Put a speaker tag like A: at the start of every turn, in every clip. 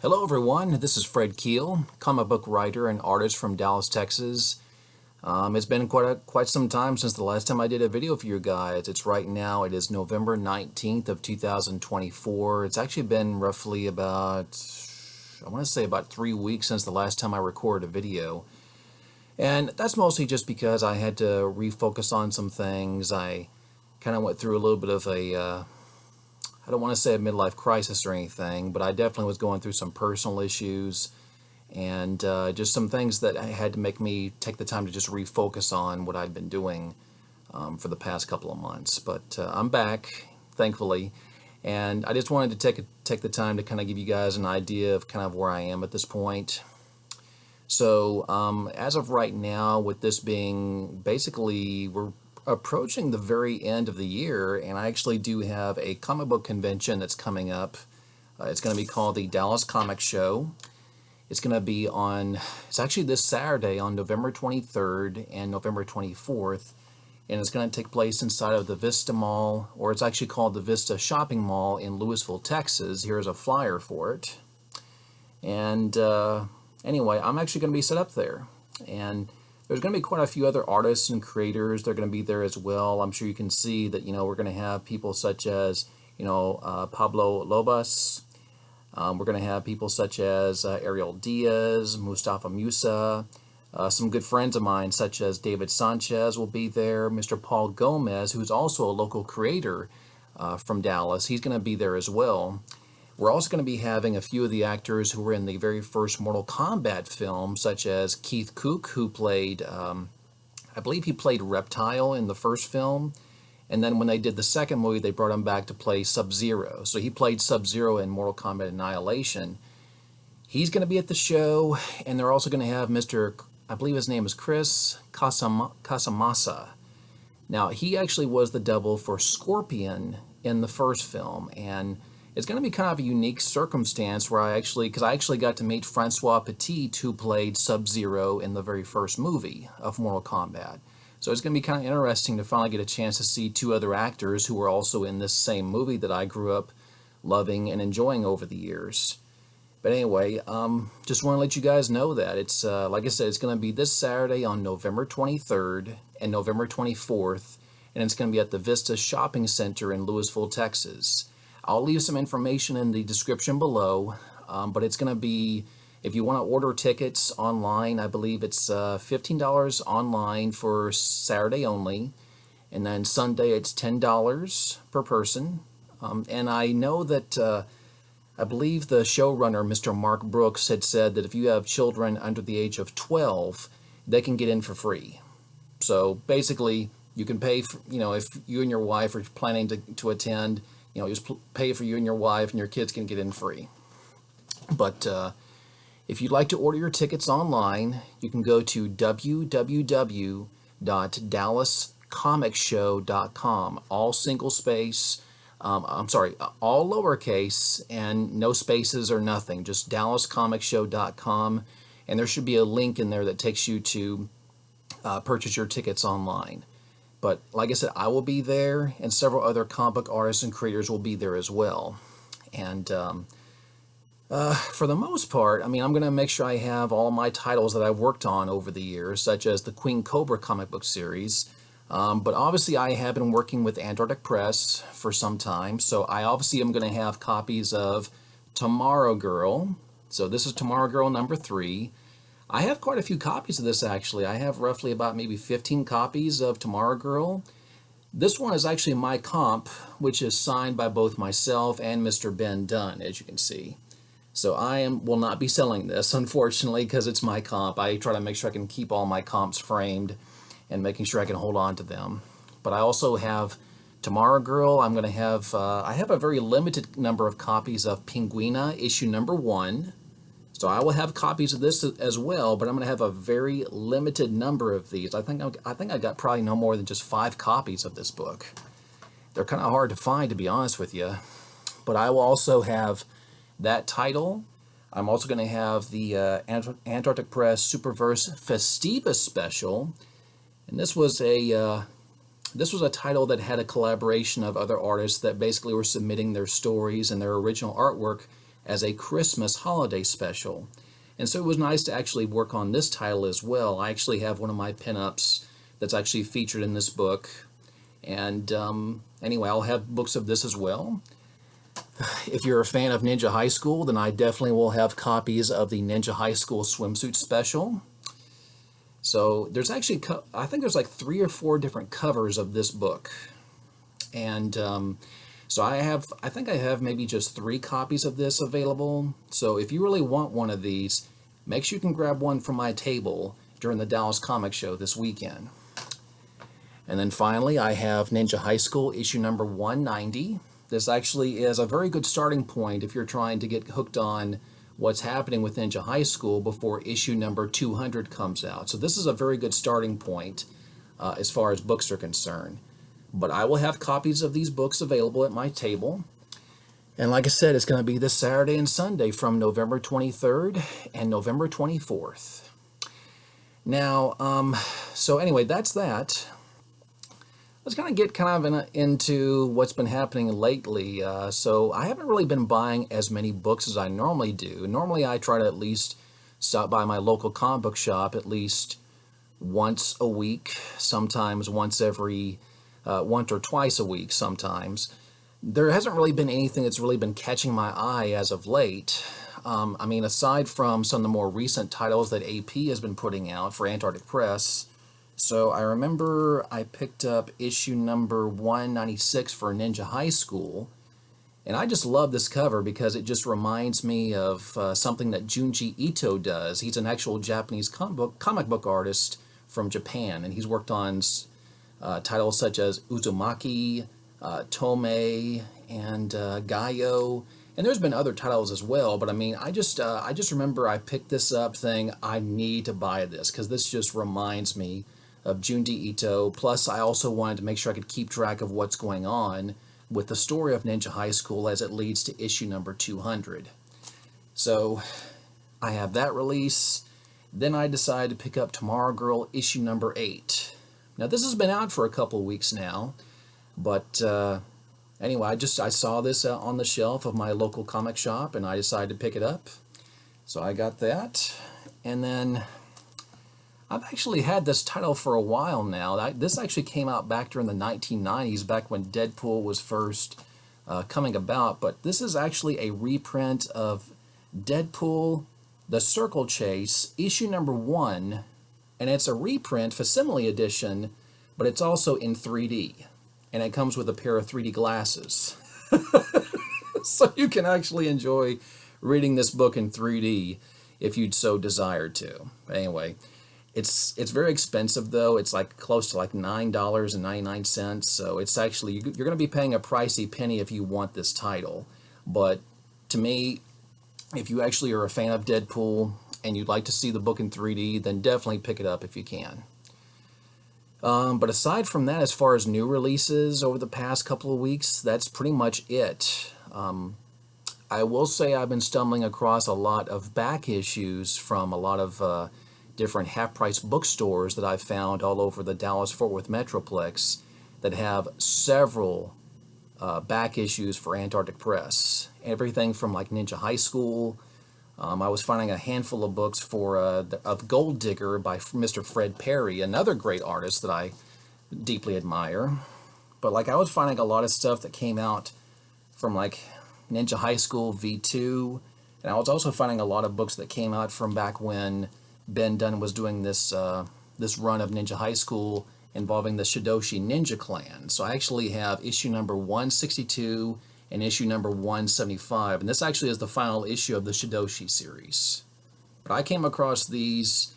A: Hello everyone, this is Fred Keel, comic book writer and artist from Dallas, Texas. It's been quite some time since the last time I did a video for you guys. It is November 19th of 2024. It's actually been roughly about 3 weeks since the last time I recorded a video. And that's mostly just because I had to refocus on some things. I kind of went through a little bit of I don't want to say a midlife crisis or anything, but I definitely was going through some personal issues and just some things that had to make me take the time to just refocus on what I'd been doing for the past couple of months. But I'm back, thankfully, and I just wanted to take the time to kind of give you guys an idea of kind of where I am at this point. So as of right now, with this being basically, we're approaching the very end of the year, and I actually do have a comic book convention that's coming up. It's going to be called the Dallas Comic Show. It's actually this Saturday on November 23rd and November 24th, and it's going to take place inside of the Vista Mall, or it's actually called the Vista Shopping Mall in Lewisville, Texas. Here's a flyer for it. And anyway, I'm actually going to be set up there, and there's going to be quite a few other artists and creators. They're going to be there as well. I'm sure you can see that, we're going to have people such as, Pablo Lobos. We're going to have people such as Ariel Diaz, Mustafa Musa. Some good friends of mine such as David Sanchez will be there. Mr. Paul Gomez, who's also a local creator from Dallas, he's going to be there as well. We're also going to be having a few of the actors who were in the very first Mortal Kombat film, such as Keith Cook, who played, I believe he played Reptile in the first film. And then when they did the second movie, they brought him back to play Sub-Zero. So he played Sub-Zero in Mortal Kombat Annihilation. He's going to be at the show, and they're also going to have I believe his name is Chris Casamassa. Now, he actually was the double for Scorpion in the first film, and it's going to be kind of a unique circumstance where because I actually got to meet Francois Petit, who played Sub-Zero in the very first movie of Mortal Kombat. So it's going to be kind of interesting to finally get a chance to see two other actors who were also in this same movie that I grew up loving and enjoying over the years. But anyway, just want to let you guys know that it's, like I said, it's going to be this Saturday on November 23rd and November 24th, and it's going to be at the Vista Shopping Center in Lewisville, Texas. I'll leave some information in the description below, but it's going to be, if you want to order tickets online, I believe it's $15 online for Saturday only, and then Sunday it's $10 per person. And I know that, I believe the showrunner, Mr. Mark Brooks, had said that if you have children under the age of 12, they can get in for free. So basically, you can pay for, if you and your wife are planning to attend, just pay for you and your wife, and your kids can get in free. But if you'd like to order your tickets online, you can go to www.dallascomicshow.com, all single space, all lowercase, and no spaces or nothing, just dallascomicshow.com, and there should be a link in there that takes you to purchase your tickets online. But like I said, I will be there, and several other comic book artists and creators will be there as well. And for the most part, I'm going to make sure I have all of my titles that I've worked on over the years, such as the Queen Cobra comic book series. But obviously, I have been working with Antarctic Press for some time, so I obviously am going to have copies of Tomorrow Girl. So this is Tomorrow Girl number 3. I have quite a few copies of this, actually. I have roughly about maybe 15 copies of Tomorrow Girl. This one is actually my comp, which is signed by both myself and Mr. Ben Dunn, as you can see. So will not be selling this, unfortunately, because it's my comp. I try to make sure I can keep all my comps framed and making sure I can hold on to them. But I also have Tomorrow Girl. I have a very limited number of copies of Pinguina, issue number 1. So I will have copies of this as well, but I'm going to have a very limited number of these. I think I got probably no more than just 5 copies of this book. They're kind of hard to find, to be honest with you. But I will also have that title. I'm also going to have the Antarctic Press Superverse Festiva special, and this was a title that had a collaboration of other artists that basically were submitting their stories and their original artwork as a Christmas holiday special. And so it was nice to actually work on this title as well. I actually have one of my pinups that's actually featured in this book. And anyway, I'll have books of this as well. If you're a fan of Ninja High School, then I definitely will have copies of the Ninja High School swimsuit special. So there's actually, I think there's like 3 or 4 different covers of this book. And so I think I have maybe just 3 copies of this available. So if you really want one of these, make sure you can grab one from my table during the Dallas Comic Show this weekend. And then finally, I have Ninja High School issue number 190. This actually is a very good starting point if you're trying to get hooked on what's happening with Ninja High School before issue number 200 comes out. So this is a very good starting point as far as books are concerned. But I will have copies of these books available at my table. And like I said, it's going to be this Saturday and Sunday from November 23rd and November 24th. Now, so anyway, that's that. Let's kind of get into what's been happening lately. So I haven't really been buying as many books as I normally do. Normally I try to at least stop by my local comic book shop at least once a week, sometimes once or twice a week sometimes. There hasn't really been anything that's really been catching my eye as of late. I mean, aside from some of the more recent titles that AP has been putting out for Antarctic Press. So I remember I picked up issue number 196 for Ninja High School, and I just love this cover because it just reminds me of something that Junji Ito does. He's an actual Japanese comic book artist from Japan, and he's worked on titles such as Uzumaki, Tomei, and Gaio, and there's been other titles as well. But I mean, I just remember I picked this up saying I need to buy this because this just reminds me of Junji Ito. Plus, I also wanted to make sure I could keep track of what's going on with the story of Ninja High School as it leads to issue number 200. So I have that release. Then I decided to pick up Tomorrow Girl issue number 8. Now this has been out for a couple of weeks now, but anyway, I saw this on the shelf of my local comic shop and I decided to pick it up. So I got that, and then I've actually had this title for a while now. This actually came out back during the 1990s, back when Deadpool was first coming about, but this is actually a reprint of Deadpool The Circle Chase, issue number 1, and it's a reprint, facsimile edition, but it's also in 3D, and it comes with a pair of 3D glasses. So you can actually enjoy reading this book in 3D if you'd so desired to. But anyway, it's very expensive though. It's like close to like $9.99, so it's actually, you're going to be paying a pricey penny if you want this title. But to me, if you actually are a fan of Deadpool and you'd like to see the book in 3D, then definitely pick it up if you can. But aside from that, as far as new releases over the past couple of weeks, that's pretty much it. I will say I've been stumbling across a lot of back issues from a lot of different half-price bookstores that I've found all over the Dallas-Fort Worth Metroplex that have several back issues for Antarctic Press. Everything from like Ninja High School. I was finding a handful of books for of Gold Digger by Mr. Fred Perry, another great artist that I deeply admire. But like I was finding a lot of stuff that came out from like Ninja High School V2, and I was also finding a lot of books that came out from back when Ben Dunn was doing this this run of Ninja High School involving the Shidoshi Ninja Clan. So I actually have issue number 162 and issue number 175, and this actually is the final issue of the Shidoshi series. But I came across these,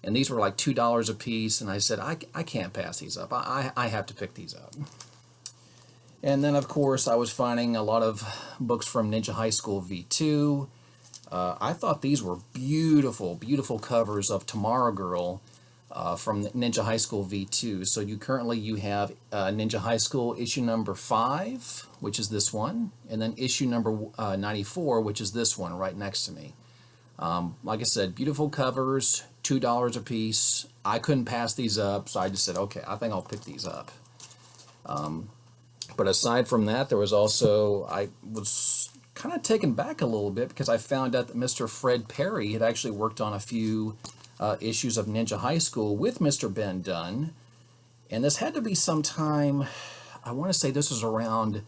A: and these were like $2 a piece, and I said, I can't pass these up. I have to pick these up. And then, of course, I was finding a lot of books from Ninja High School V2. I thought these were beautiful, beautiful covers of Tomorrow Girl from Ninja High School V2. So you have Ninja High School issue number 5, which is this one, and then issue number 94, which is this one right next to me. Like I said, beautiful covers, $2 a piece. I couldn't pass these up, so I just said, okay, I think I'll pick these up. But aside from that, there was also, I was kind of taken back a little bit because I found out that Mr. Fred Perry had actually worked on a few issues of Ninja High School with Mr. Ben Dunn. And this had to be sometime, I want to say this was around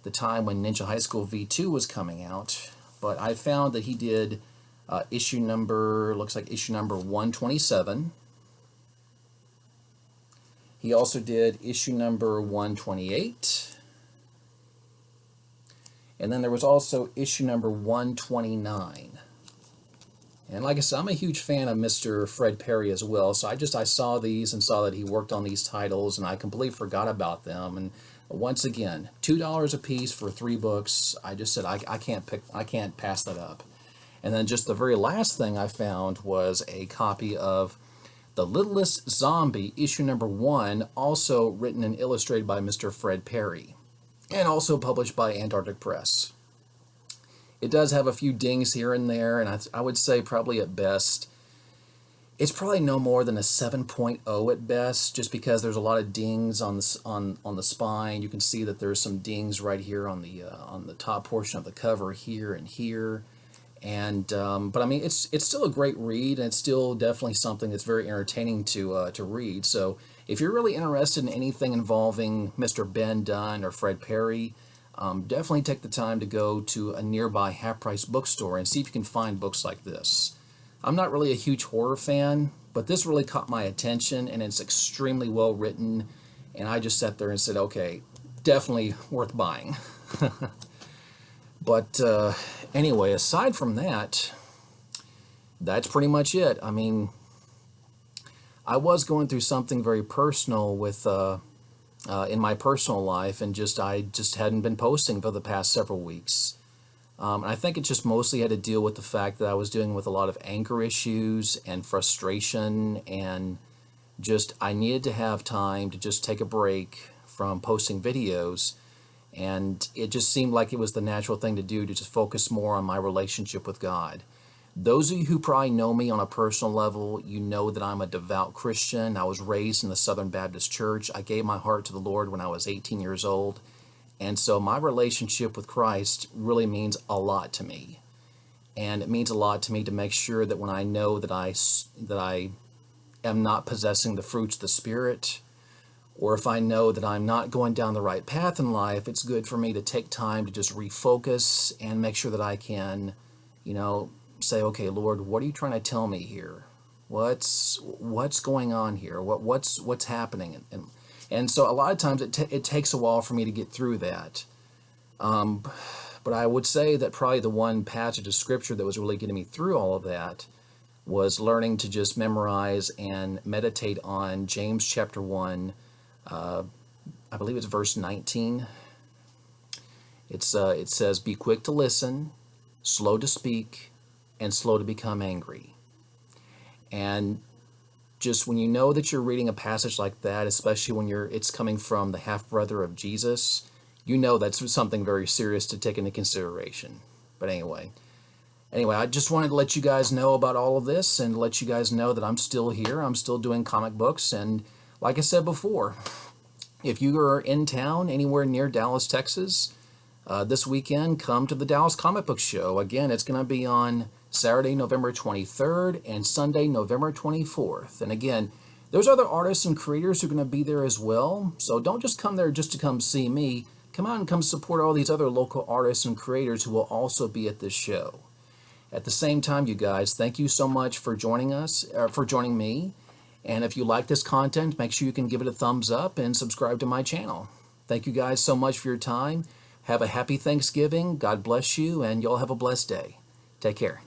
A: the time when Ninja High School V2 was coming out. But I found that he did looks like issue number 127. He also did issue number 128. And then there was also issue number 129. And like I said, I'm a huge fan of Mr. Fred Perry as well. So I saw these and saw that he worked on these titles, and I completely forgot about them. And once again, $2 a piece for 3 books. I just said I can't pass that up. And then just the very last thing I found was a copy of The Littlest Zombie, issue number 1, also written and illustrated by Mr. Fred Perry, and also published by Antarctic Press. It does have a few dings here and there, and I would say probably at best, it's probably no more than a 7.0 at best, just because there's a lot of dings on the spine. You can see that there's some dings right here on the top portion of the cover here and here. And but I mean, it's still a great read, and it's still definitely something that's very entertaining to read. So if you're really interested in anything involving Mr. Ben Dunn or Fred Perry, definitely take the time to go to a nearby half-price bookstore and see if you can find books like this. I'm not really a huge horror fan, but this really caught my attention, and it's extremely well written. And I just sat there and said, okay, definitely worth buying. But anyway, aside from that, that's pretty much it. I mean, I was going through something very personal with in my personal life, and I just hadn't been posting for the past several weeks. And I think it just mostly had to deal with the fact that I was dealing with a lot of anger issues and frustration, and just I needed to have time to just take a break from posting videos. And it just seemed like it was the natural thing to do, to just focus more on my relationship with God. Those of you who probably know me on a personal level, you know that I'm a devout Christian. I was raised in the Southern Baptist Church. I gave my heart to the Lord when I was 18 years old. And so my relationship with Christ really means a lot to me. And it means a lot to me to make sure that when I know that I am not possessing the fruits of the Spirit, or if I know that I'm not going down the right path in life, it's good for me to take time to just refocus and make sure that I can, say, okay, Lord, what are you trying to tell me here? What's going on here? What's happening? And so a lot of times it takes a while for me to get through that. But I would say that probably the one passage of Scripture that was really getting me through all of that was learning to just memorize and meditate on James chapter 1. I believe it's verse 19. It says, "Be quick to listen, slow to speak, and slow to become angry." And just when you know that you're reading a passage like that, especially when it's coming from the half-brother of Jesus, you know that's something very serious to take into consideration. But anyway, I just wanted to let you guys know about all of this, and let you guys know that I'm still here. I'm still doing comic books, and like I said before, if you are in town anywhere near Dallas, Texas, this weekend, come to the Dallas Comic Book Show. Again, it's going to be on Saturday, November 23rd, and Sunday, November 24th. And again, there's other artists and creators who are going to be there as well. So don't just come there just to come see me. Come out and come support all these other local artists and creators who will also be at this show. At the same time, you guys, thank you so much for joining me. And if you like this content, make sure you can give it a thumbs up and subscribe to my channel. Thank you guys so much for your time. Have a happy Thanksgiving. God bless you, and y'all have a blessed day. Take care.